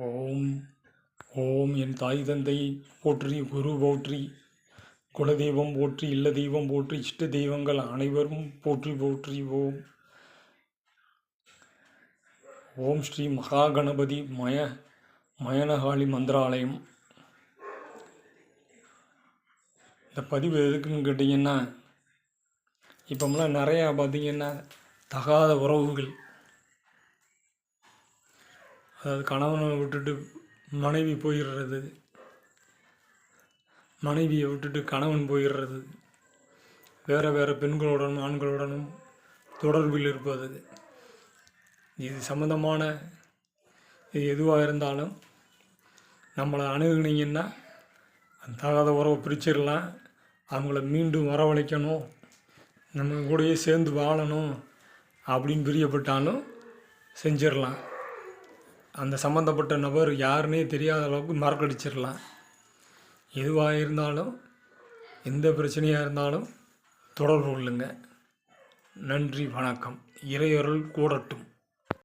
ஓம் ஓம் என் தாய் தந்தை போற்றி, குரு போற்றி, குலதெய்வம் போற்றி, இல்ல தெய்வம் போற்றி, இஷ்ட தெய்வங்கள் அனைவரும் போற்றி போற்றி. ஓம் ஓம் ஸ்ரீ மகா கணபதி மயனகாளி மந்திராலயம். இந்த பதிவு எதுக்குன்னு கேட்டிங்கன்னா, இப்போமெல்லாம் நிறையா பார்த்திங்கன்னா தகாத உறவுகள், அதாவது கணவனை விட்டுட்டு மனைவி போயிடுறது, மனைவியை விட்டுட்டு கணவன் போயிடுறது, வேறு வேறு பெண்களுடனும் ஆண்களுடனும் தொடர்பில் இருப்பது, இது சம்மந்தமான இது எதுவாக இருந்தாலும் நம்மளை அணுகுனீங்கன்னா அந்த தகாத உறவை பிரிச்சிடலாம். அவங்கள மீண்டும் வரவழைக்கணும், நம்ம கூடயே சேர்ந்து வாழணும் அப்படின்னு பிரியப்பட்டாலும் செஞ்சிடலாம். அந்த சம்மந்தப்பட்ட நபர் யாருன்னே தெரியாத அளவுக்கு மறக்கடிச்சிடலாம். எதுவாக இருந்தாலும் எந்த பிரச்சனையாக இருந்தாலும் தொடர்பு கொள்ளுங்க. நன்றி, வணக்கம். இறையருள் கூடட்டும்.